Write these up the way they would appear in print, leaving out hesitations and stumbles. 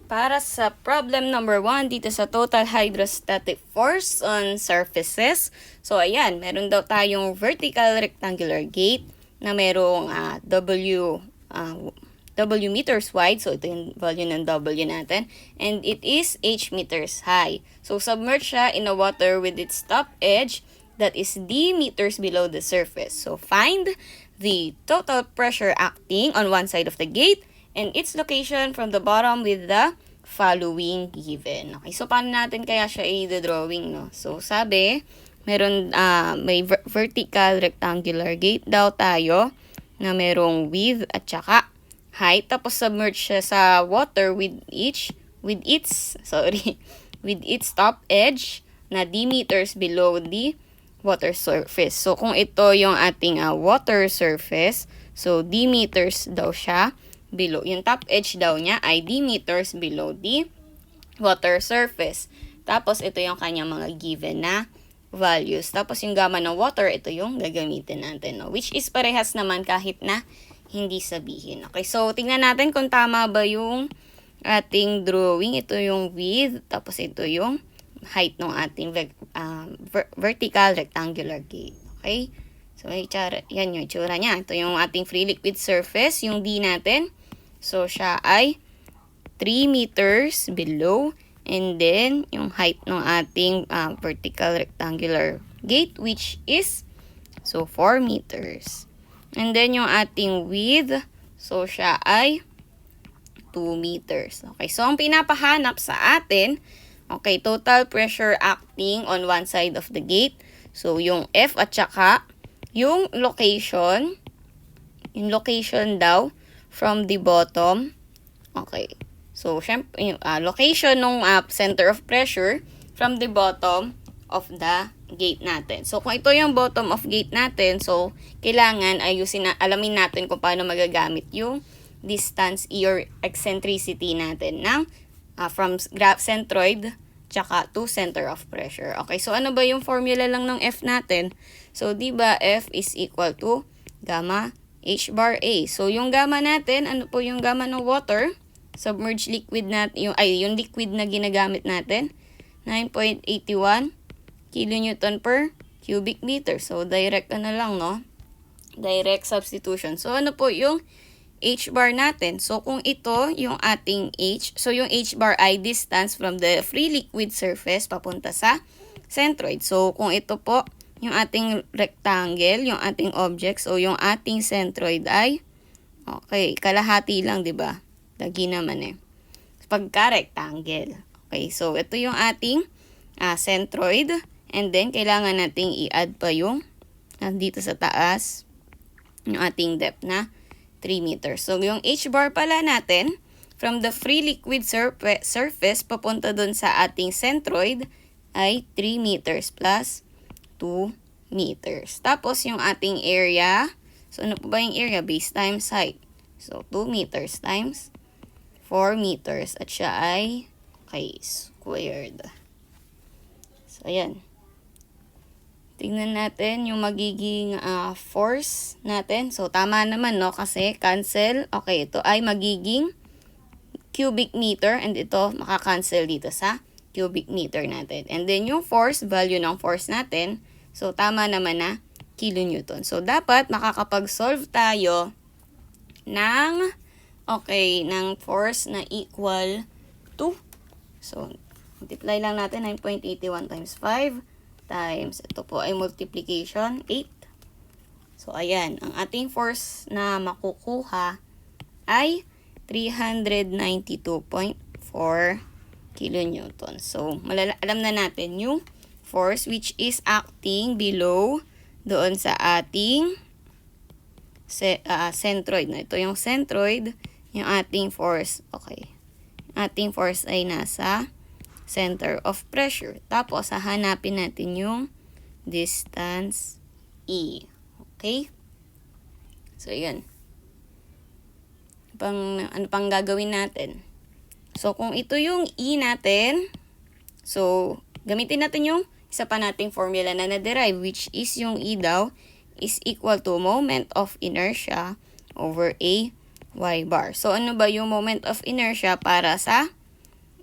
Para sa problem number 1 dito sa total hydrostatic force on surfaces. So ayan, meron daw tayong vertical rectangular gate na merong W meters wide. So ito yung value ng W natin. And it is H meters high. So submerged siya in a water with its top edge that is D meters below the surface. So find the total pressure acting on one side of the gate and its location from the bottom with the following given. Okay, so paano natin kaya siya i-drawing, no? So sabi, may vertical rectangular gate daw tayo na merong width at saka height, tapos submerged siya sa water with its top edge na D meters below the water surface. So kung ito yung ating water surface, so D meters daw siya below. Yung top edge daw niya ay D meters below the water surface. Tapos ito yung kanyang mga given na values. Tapos yung gamma ng water, ito yung gagamitin natin, no? Which is parehas naman kahit na hindi sabihin. Okay, so tingnan natin kung tama ba yung ating drawing. Ito yung width, tapos ito yung height ng ating vertical rectangular gate. Okay, so yan yung itsura niya. Ito yung ating free liquid surface, yung D natin. So siya ay 3 meters below. And then, yung height ng ating vertical rectangular gate, which is, so 4 meters. And then, yung ating width, so siya ay 2 meters. Okay, so ang pinapahanap sa atin, okay, total pressure acting on one side of the gate. So, yung F at saka yung location daw from the bottom. Okay. So, syempre, yung location ng center of pressure from the bottom of the gate natin. So, kung ito yung bottom of gate natin, so, kailangan alamin natin kung paano magagamit yung distance or eccentricity natin ng from centroid tsaka to center of pressure. Okay, so ano ba yung formula lang ng F natin? So, di ba F is equal to gamma H bar A. So, yung gamma natin, ano po yung gamma ng water? Submerged liquid natin, yung liquid na ginagamit natin, 9.81 kilonewton per cubic meter. So, direct lang, no? Direct substitution. So, ano po yung H bar natin? So, kung ito yung ating H, so yung H bar ay distance from the free liquid surface papunta sa centroid. So, kung ito po yung ating rectangle, yung ating object, so yung ating centroid ay, okay, kalahati lang, di ba? Lagi naman pagka rectangle. Okay, so ito yung ating centroid, and then kailangan nating i-add pa yung dito sa taas, yung ating depth na 3 meters. So yung H bar pala natin, from the free liquid surface papunta dun sa ating centroid ay 3 meters plus 2 meters. Tapos, yung ating area, so ano po ba yung area? Base times height. So, 2 meters times 4 meters. At siya ay, okay, squared. So, ayan. Tingnan natin yung magiging force natin. So, tama naman, no? Kasi, cancel. Okay, ito ay magiging cubic meter. And ito, makakancel dito sa cubic meter natin. And then, yung force, value ng force natin, so, tama naman na kilonewton. So, dapat makakapag-solve tayo ng, ng force na equal to, so, multiply lang natin 9.81 times 5 times, ito po ay multiplication 8. So, ayan, ang ating force na makukuha ay 392.4 kilonewton. So, alam na natin yung force which is acting below doon sa ating centroid. No? Ito yung centroid, yung ating force. Okay. Ating force ay nasa center of pressure. Tapos, hahanapin natin yung distance E. Okay? So, yun. Ano pang gagawin natin? So, kung ito yung E natin, so, gamitin natin yung isa pa nating formula na na-derive, which is yung E daw is equal to moment of inertia over a y bar. So, ano ba yung moment of inertia para sa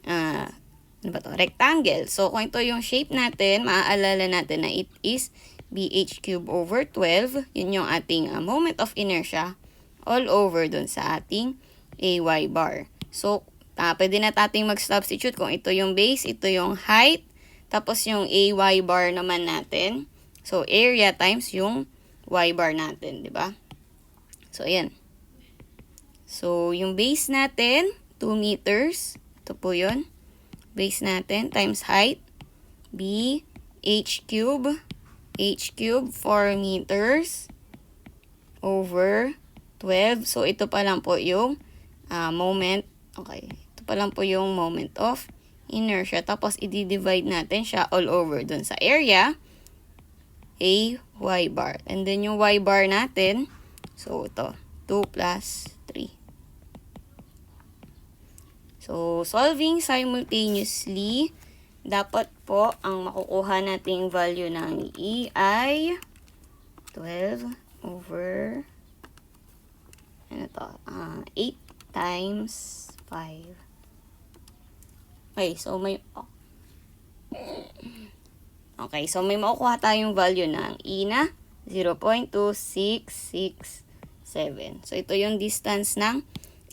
ano ba to? Rectangle. So, kung ito yung shape natin, maaalala natin na it is BH cube over 12. Yun yung ating moment of inertia all over dun sa ating AY bar. So, pwede na nating mag-substitute kung ito yung base, ito yung height, tapos yung AY bar naman natin. So, area times yung Y bar natin, di ba? So, ayan. So, yung base natin, 2 meters. Ito po yun. Base natin times height, B, H cube, 4 meters over 12. So, ito pa lang po yung moment. Okay. Ito pa lang po yung moment of inertia. Tapos, i-divide natin siya all over dun sa area, A, Y bar. And then, yung Y bar natin, so, ito, 2 plus 3. So, solving simultaneously, dapat po, ang makukuha nating value ng E ay 12 over, ano to, 8 times 5. Okay, so may, okay, so may makukuha tayong value ng E na 0.2667. So, ito yung distance ng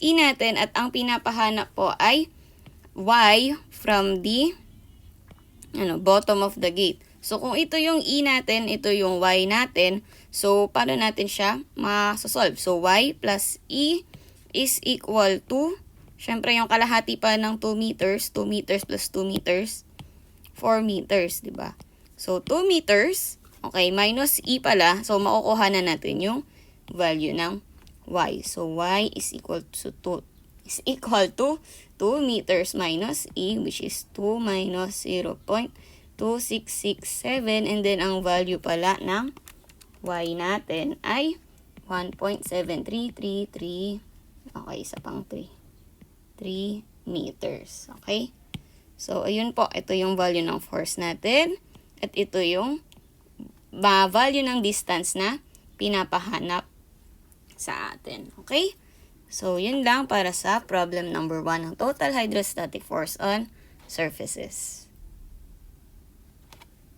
E natin at ang pinapahanap po ay Y from the bottom of the gate. So, kung ito yung E natin, ito yung Y natin, so, paano natin siya masasolve? So, Y plus E is equal to, syempre yung kalahati pa ng 2 meters, 2 meters plus 2 meters, 4 meters, di ba? So, 2 meters, okay, minus E pala, so, makukuha na natin yung value ng Y. So, Y is equal to 2 meters minus E, which is 2 minus 0.2667. And then, ang value pala ng Y natin ay 1.7333. Okay, isa pang 3 meters. Okay? So, ayun po. Ito yung value ng force natin. At ito yung value ng distance na pinapahanap sa atin. Okay? So, yun lang para sa problem number 1 ng total hydrostatic force on surfaces.